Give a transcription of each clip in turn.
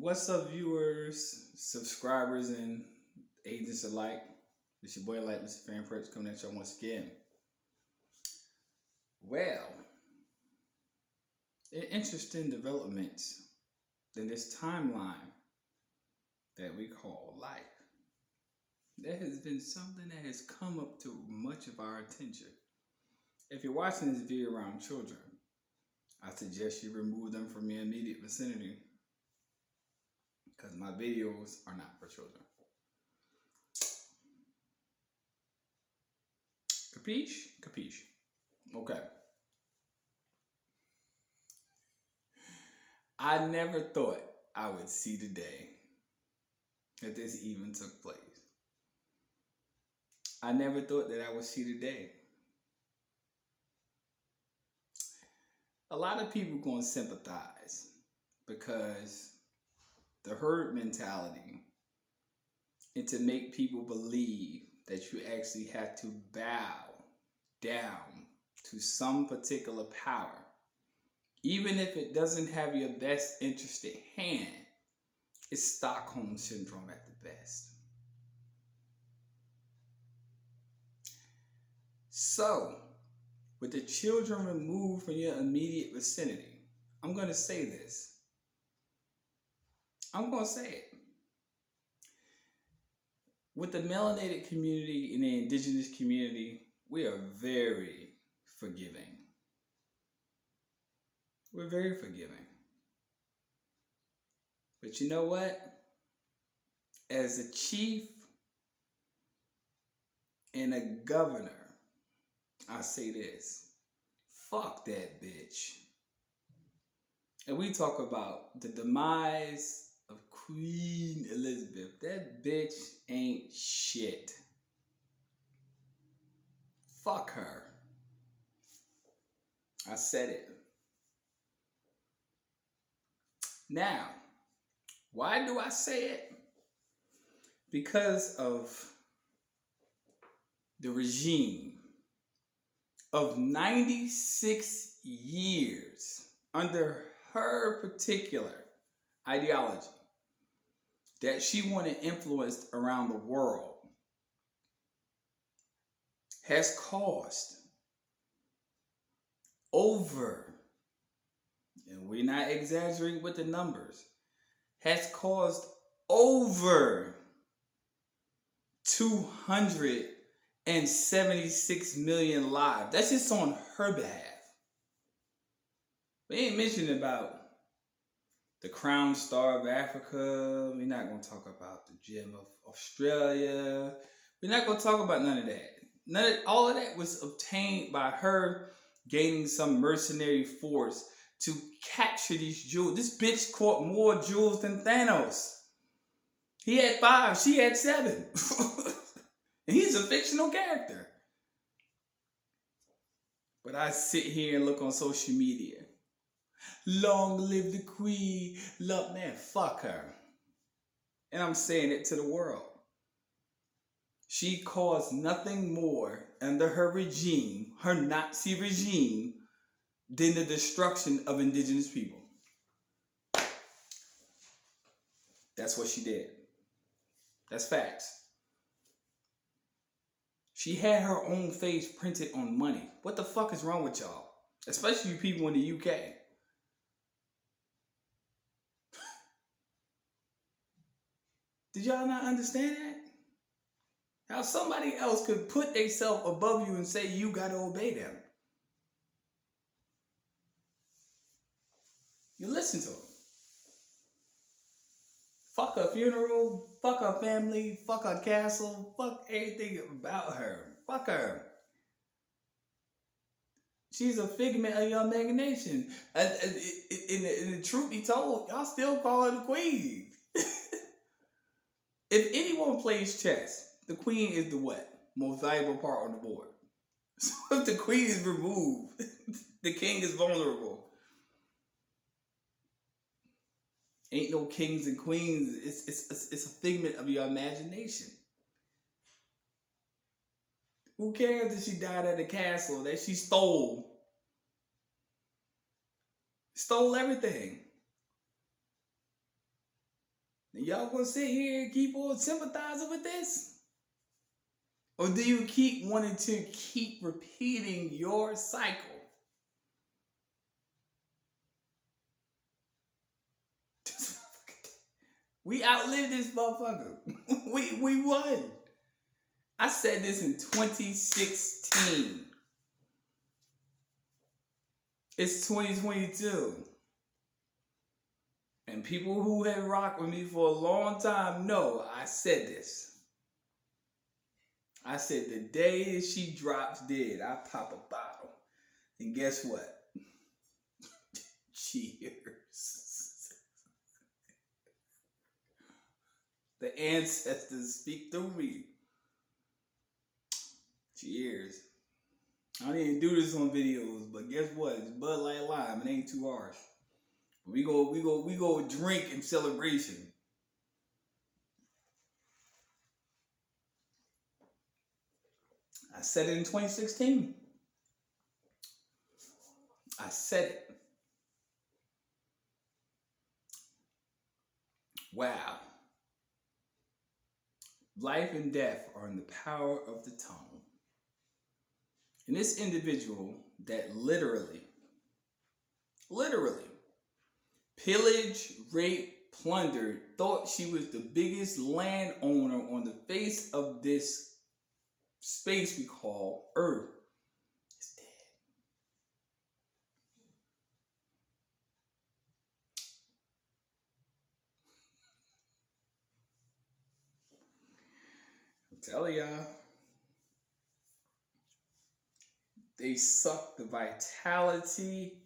What's up, viewers, subscribers, and agents alike? It's your boy, Mr. Fan Perch, coming at y'all once again. Well, interesting developments in this timeline that we call life. There has been something that has come up to much of our attention. If you're watching this video around children, I suggest you remove them from your immediate vicinity because my videos are not for children. Capiche? Capiche. Okay. I never thought I would see the day that this even took place. I never thought that I would see the day. A lot of people going to sympathize because the herd mentality and to make people believe that you actually have to bow down to some particular power, even if it doesn't have your best interest at hand. It's Stockholm Syndrome at the best. So, with the children removed from your immediate vicinity, I'm going to say this. I'm going to say it. With the melanated community and the indigenous community, we are very forgiving. We're very forgiving. But you know what? As a chief and a governor, I say this. Fuck that bitch. And we talk about the demise of Queen Elizabeth. That bitch ain't shit. Fuck her. I said it. Now, why do I say it? Because of the regime of 96 years under her particular ideology that she wanted influenced around the world has caused over, and we're not exaggerating with the numbers, has caused over 276 million lives. That's just on her behalf. We ain't mentioning about the Crown Star of Africa. We're not going to talk about the Gem of Australia. We're not going to talk about none of that. All of that was obtained by her gaining some mercenary force to capture these jewels. This bitch caught more jewels than Thanos. He had 5, she had 7. And he's a fictional character. But I sit here and look on social media. Long live the queen. Love, man, fuck her. And I'm saying it to the world. She caused nothing more under her regime, her Nazi regime, than the destruction of indigenous people. That's what she did. That's facts. She had her own face printed on money. What the fuck is wrong with y'all? Especially you people in the UK. Did y'all not understand that? How somebody else could put themselves above you and say you gotta obey them. You listen to them. Fuck her funeral, fuck her family, fuck her castle, fuck everything about her. Fuck her. She's a figment of your imagination. And the truth be told, y'all still call her the queen. If anyone plays chess, the queen is the what? Most valuable part on the board. So if the queen is removed, the king is vulnerable. Ain't no kings and queens. It's a figment of your imagination. Who cares that she died at the castle, that she stole? Stole everything. And y'all gonna sit here and keep on sympathizing with this? Or do you keep wanting to keep repeating your cycle? We outlived this motherfucker. We won. I said this in 2016. It's 2022. And people who have rocked with me for a long time know I said this. I said the day she drops dead, I pop a bottle. And guess what? Cheers. The ancestors speak through me. Cheers. I didn't do this on videos, but guess what? It's Bud Light Lime. It ain't too harsh. We go drink in celebration. I said it in 2016. I said it. Wow. Life and death are in the power of the tongue. And this individual that literally pillaged, raped, plundered, thought she was the biggest landowner on the face of this space we call Earth, is dead. I'm telling y'all, they suck the vitality,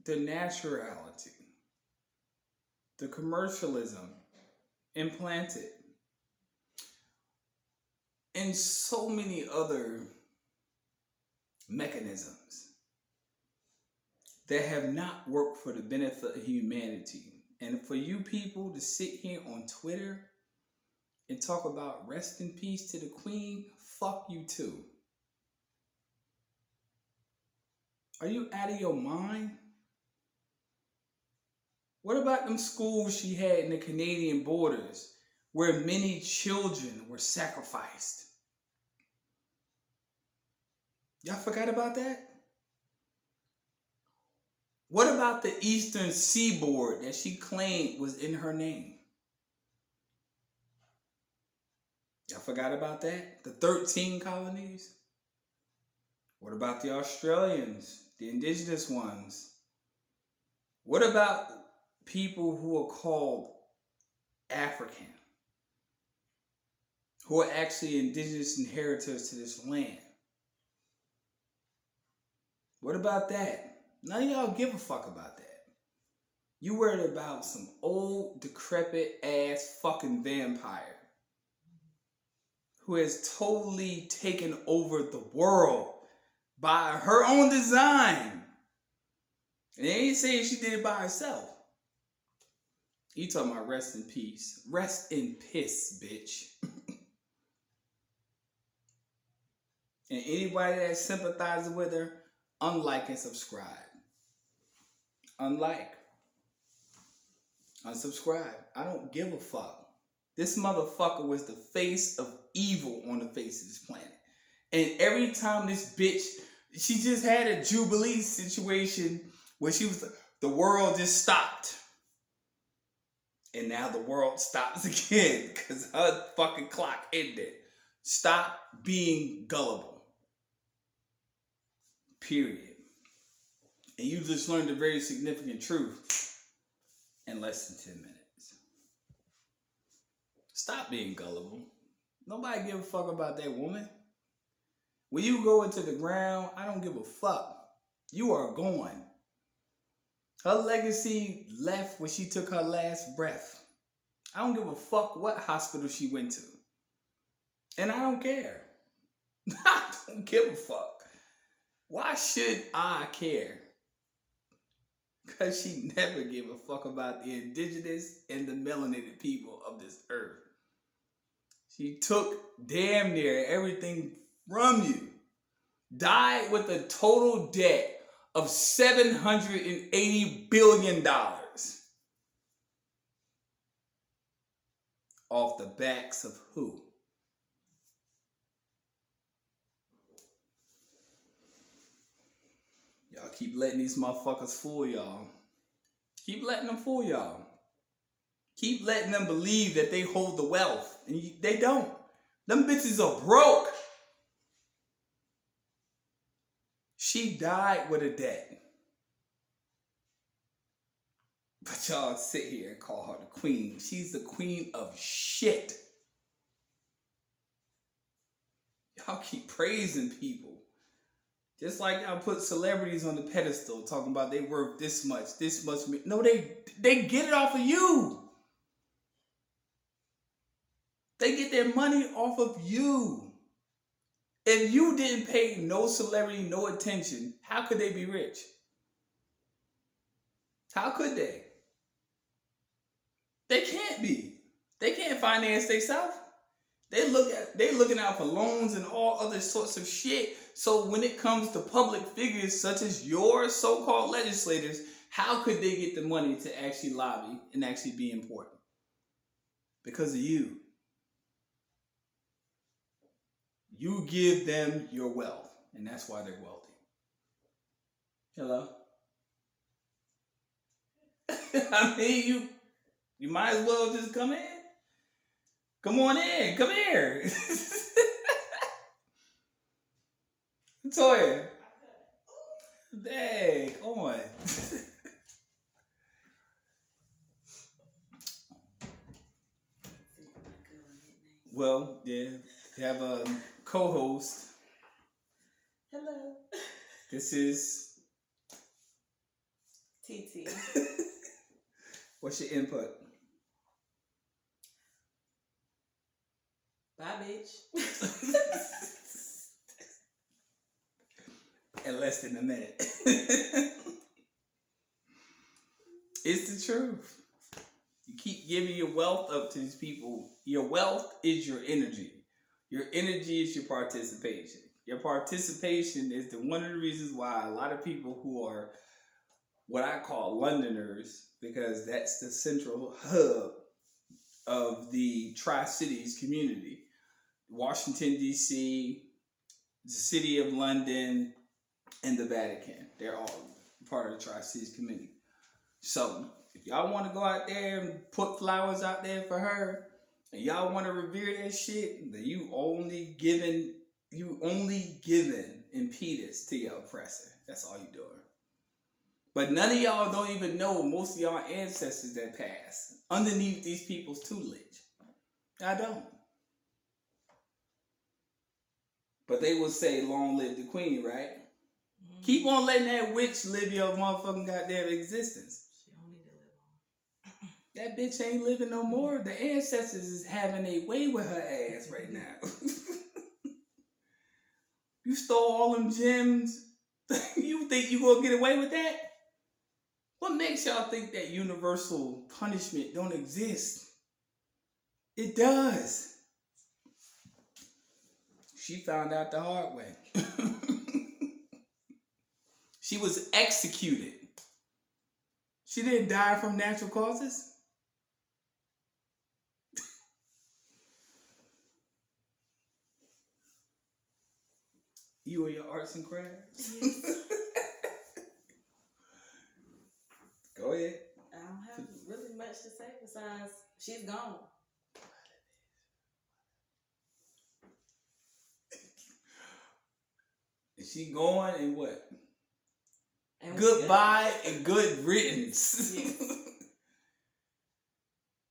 the naturality, the commercialism implanted, and so many other mechanisms that have not worked for the benefit of humanity. And for you people to sit here on Twitter and talk about rest in peace to the queen, fuck you too. Are you out of your mind? What about them schools she had in the Canadian borders where many children were sacrificed? Y'all forgot about that? What about the Eastern Seaboard that she claimed was in her name? Y'all forgot about that? The 13 colonies? What about the Australians, the indigenous ones? What about people who are called African, who are actually indigenous inheritors to this land? What about that? None of y'all give a fuck about that. You worried about some old, decrepit ass fucking vampire who has totally taken over the world by her own design. And they ain't saying she did it by herself. You talking about rest in peace. Rest in piss, bitch. And anybody that sympathizes with her, unlike and subscribe. Unlike. Unsubscribe. I don't give a fuck. This motherfucker was the face of evil on the face of this planet. And every time this bitch, she just had a Jubilee situation where she was, the world just stopped. And now the world stops again because her fucking clock ended. Stop being gullible. Period. And you just learned a very significant truth in less than 10 minutes. Stop being gullible. Nobody give a fuck about that woman. When you go into the ground, I don't give a fuck. You are gone. Her legacy left when she took her last breath. I don't give a fuck what hospital she went to. And I don't care. I don't give a fuck. Why should I care? Because she never gave a fuck about the indigenous and the melanated people of this earth. She took damn near everything from you. Died with a total debt of $780 billion. Off the backs of who? Y'all keep letting these motherfuckers fool y'all. Keep letting them fool y'all. Keep letting them believe that they hold the wealth. And they don't. Them bitches are broke. She died with a debt. But y'all sit here and call her the queen. She's the queen of shit. Y'all keep praising people. Just like y'all put celebrities on the pedestal talking about they worth this much. No, they get it off of you. They get their money off of you. If you didn't pay no celebrity no attention, how could they be rich? How could they? They can't be. They can't finance themselves. They looking out for loans and all other sorts of shit. So when it comes to public figures such as your so-called legislators, how could they get the money to actually lobby and actually be important? Because of you. You give them your wealth, and that's why they're wealthy. Hello? I mean, you might as well just come in. Come on in. Come here. Toya. Dang, come on. Well, yeah, you have a co-host. Hello. This is TT. What's your input? Bye, bitch. In less than a minute. It's the truth. You keep giving your wealth up to these people. Your wealth is your energy. Your energy is your participation. Your participation is one of the reasons why a lot of people who are what I call Londoners, because that's the central hub of the Tri-Cities community. Washington, D.C., the City of London, and the Vatican. They're all part of the Tri-Cities community. So, if y'all want to go out there and put flowers out there for her, and y'all want to revere that shit, then you only giving impedance to your oppressor. That's all you doing. But none of y'all don't even know most of y'all ancestors that passed underneath these people's tutelage. I don't. But they will say, long live the queen, right? Mm-hmm. Keep on letting that witch live your motherfucking goddamn existence. She don't need to live on. That bitch ain't living no more. The ancestors is having a way with her ass right now. You stole all them gems. You think you gonna get away with that? What makes y'all think that universal punishment don't exist? It does. She found out the hard way. She was executed. She didn't die from natural causes. You or your arts and crafts? Yes. Go ahead. I don't have really much to say besides she's gone. Is she going and what? And goodbye and good riddance. Yes.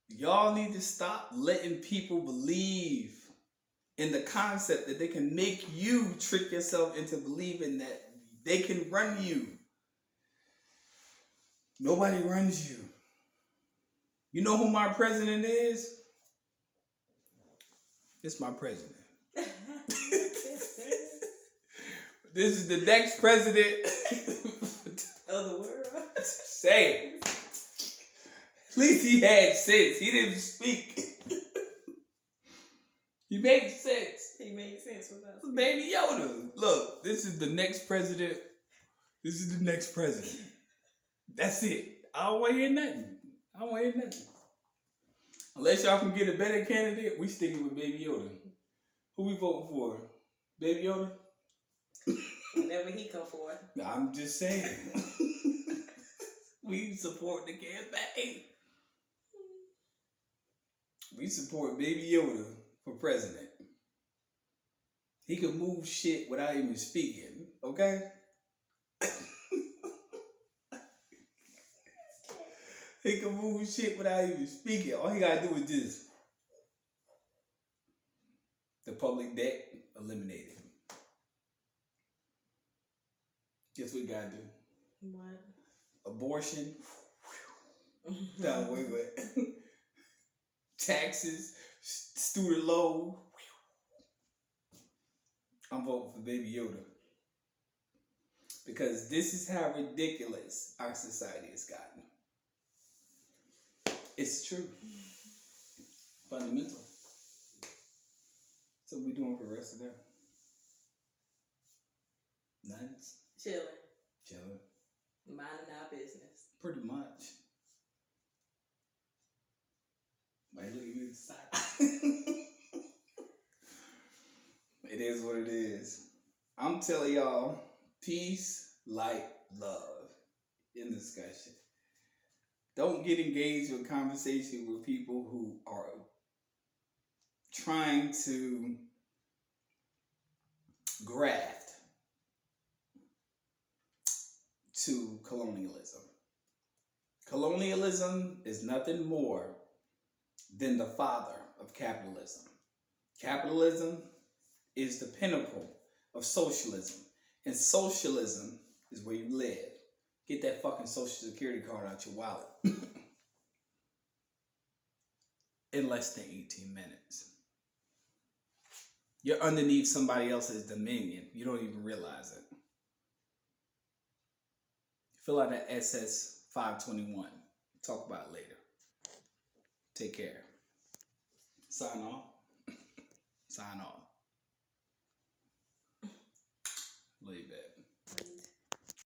Y'all need to stop letting people believe in the concept that they can make you trick yourself into believing that they can run you. Nobody runs you. You know who my president is? It's my president. This is the next president of the world. Say it. At least he had sense. He didn't speak. He made sense. He made sense without speaking. Baby Yoda. Look, this is the next president. This is the next president. That's it. I don't want to hear nothing. Unless y'all can get a better candidate, we sticking with Baby Yoda. Who we voting for? Baby Yoda? Whenever he come forth. I'm just saying. We support the campaign. We support Baby Yoda for president. He can move shit without even speaking, okay? He can move shit without even speaking. All he gotta do is this. The public debt eliminated. Guess what we gotta do? What? Abortion. Done away with. Taxes. Student loan. I'm voting for Baby Yoda. Because this is how ridiculous our society has gotten. It's true. Fundamental. So what we doing for the rest of them? Nuns? Chilling. Minding our business. Pretty much. Why you looking at me to the side? It is what it is. I'm telling y'all, peace, light, love in discussion. Don't get engaged in conversation with people who are trying to graft to colonialism. Colonialism is nothing more than the father of capitalism. Capitalism is the pinnacle of socialism. And socialism is where you live. Get that fucking Social Security card out your wallet. In less than 18 minutes. You're underneath somebody else's dominion. You don't even realize it. Fill out that SS 521. Talk about it later. Take care. Sign off. Sign off. Lay back.